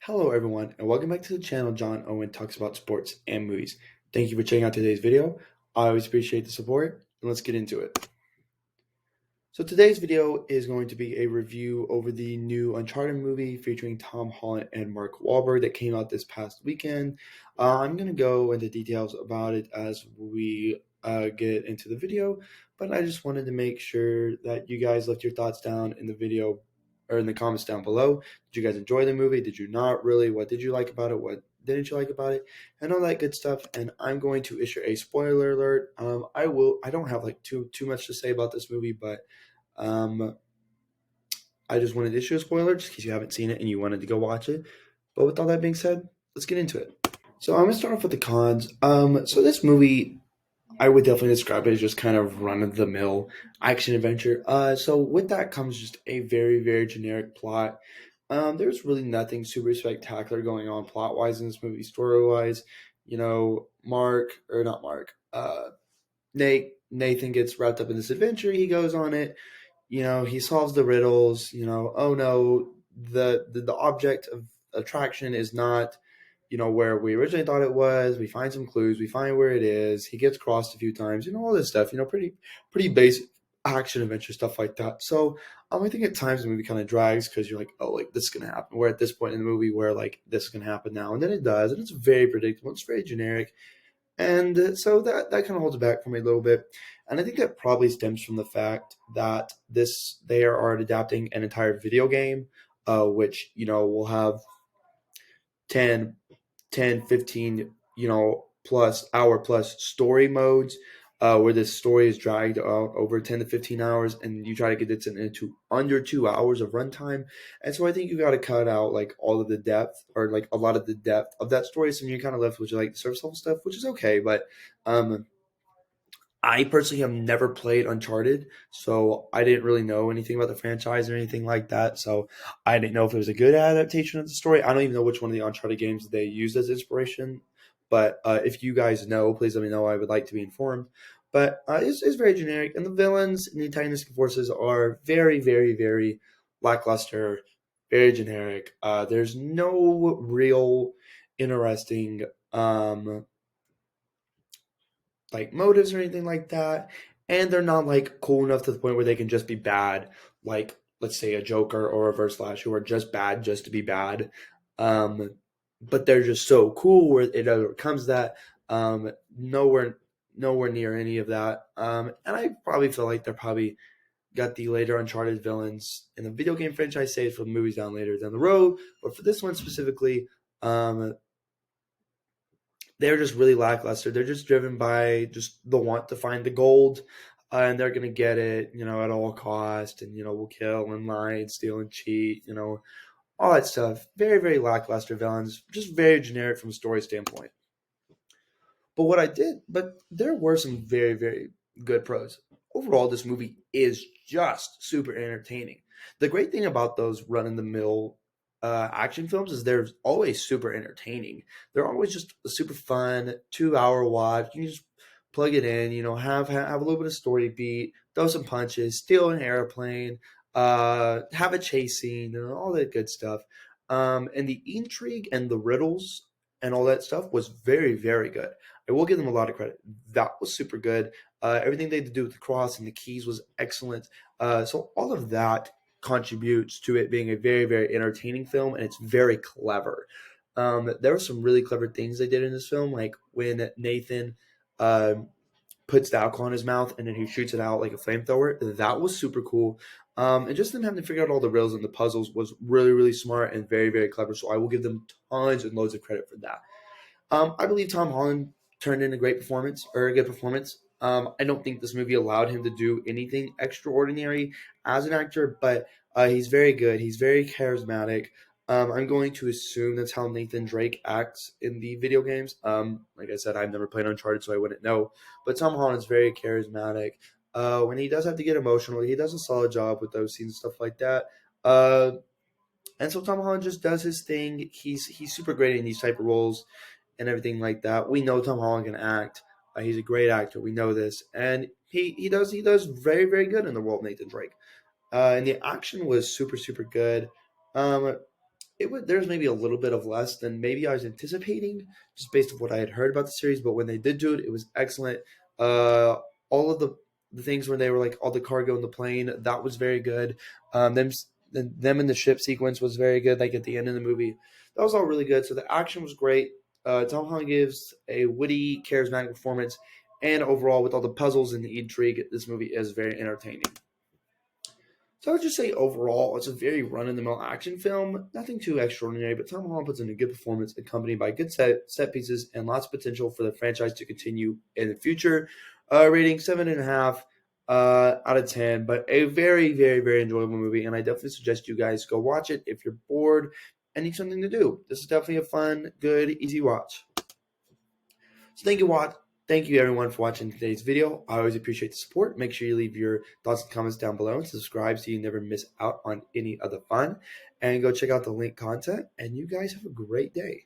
Hello everyone and welcome back to the channel. Owen talks about sports and movies. Thank you for checking out today's video. I always appreciate the support and let's get into it. So today's video is going to be a review over the new Uncharted movie featuring Tom Holland and Mark Wahlberg that came out this past weekend. I'm going to go into details about it as we get into the video, but I just wanted to make sure that you guys left your thoughts down in the video or in the comments down below. Did you guys enjoy the movie? Did you not really? What did you like about it? What didn't you like about it? And all that good stuff. And I'm going to issue a spoiler alert. I don't have like too much to say about this movie, but um, I just wanted to issue a spoiler just in case you haven't seen it and you wanted to go watch it. But with all that being said, let's get into it. So I'm gonna start off with the cons. So this movie, I would definitely describe it as just kind of run of the mill action adventure. So with that comes just a very generic plot. There's really nothing super spectacular going on plot wise in this movie, story wise. You know, Nathan gets wrapped up in this adventure. He goes on it. You know, he solves the riddles. You know, oh no, the object of attraction is not, you know, where we originally thought it was. We find some clues. We find where it is. He gets crossed a few times. You know, all this stuff. You know, pretty basic action adventure stuff like that. So I think at times the movie kind of drags because you're like, oh, like this is gonna happen. We're at this point in the movie where like this is gonna happen now, and then it does, and it's very predictable. It's very generic. And so that kind of holds it back for me a little bit. And I think that probably stems from the fact that they are adapting an entire video game, which, you know, will have 10, 15, you know, plus hour plus story modes, where this story is dragged out over 10 to 15 hours and you try to get it into under 2 hours of runtime. And so I think you got to cut out like all of the depth or like a lot of the depth of that story. So you're kind of left with like the surface level stuff, which is okay. But um, I personally have never played Uncharted, so I didn't really know anything about the franchise or anything like that. So I didn't know if it was a good adaptation of the story. I don't even know which one of the Uncharted games they used as inspiration. But if you guys know, please let me know. I would like to be informed. But it's very generic, and the villains and the antagonistic forces are very lackluster, very generic. There's no real interesting like motives or anything like that, and they're not like cool enough to the point where they can just be bad, like let's say a Joker or a Reverse Flash, who are just bad just to be bad. Um, but they're just so cool where it overcomes that. Nowhere near any of that. And I probably feel like they're probably got the later Uncharted villains in the video game franchise saved for the movies down later down the road. But for this one specifically, um, they're just really lackluster. They're just driven by just the want to find the gold, and they're gonna get it, you know, at all cost, and you know, will kill and lie and steal and cheat, you know, all that stuff. Very lackluster villains, just very generic from a story standpoint. But there were some very good pros. Overall, this movie is just super entertaining. The great thing about those run in the mill action films is they're always super entertaining. They're always just a super fun 2 hour watch. You can just plug it in, you know, have a little bit of story beat, throw some punches, steal an airplane, have a chase scene, and all that good stuff. And the intrigue and the riddles and all that stuff was very good. I will give them a lot of credit. That was super good. Everything they had to do with the cross and the keys was excellent. So all of that contributes to it being a very entertaining film, and it's very clever. There were some really clever things they did in this film, like when Nathan uh, puts the alcohol in his mouth and then he shoots it out like a flamethrower. That was super cool. And just them having to figure out all the riddles and the puzzles was really smart and very clever. So I will give them tons and loads of credit for that. I believe Tom Holland turned in a great performance or a good performance. I don't think this movie allowed him to do anything extraordinary as an actor, but he's very good. He's very charismatic. I'm going to assume that's how Nathan Drake acts in the video games. Like I said, I've never played Uncharted, so I wouldn't know. But Tom Holland's very charismatic. When he does have to get emotional, he does a solid job with those scenes and stuff like that. And so Tom Holland just does his thing. He's super great in these type of roles and everything like that. We know Tom Holland can act. He's a great actor. We know this, and he does very good in the role of Nathan Drake. And the action was super good. Um, there's maybe a little bit of less than maybe I was anticipating, just based on what I had heard about the series. But when they did do it, it was excellent. All of the things when they were like all the cargo in the plane, that was very good. Them them in the ship sequence was very good. Like at the end of the movie, that was all really good. So the action was great. Tom Holland gives a witty, charismatic performance, and overall, with all the puzzles and the intrigue, this movie is very entertaining. So I would just say overall, it's a very run-of-the-mill action film. Nothing too extraordinary, but Tom Holland puts in a good performance, accompanied by good set pieces and lots of potential for the franchise to continue in the future. Rating 7.5 out of 10, but a very, very, very enjoyable movie, and I definitely suggest you guys go watch it if you're bored and need something to do. This is definitely a fun, good, easy watch. So thank you everyone for watching today's video. I always appreciate the support. Make sure you leave your thoughts and comments down below and subscribe so you never miss out on any other fun. And go check out the link content. And you guys have a great day.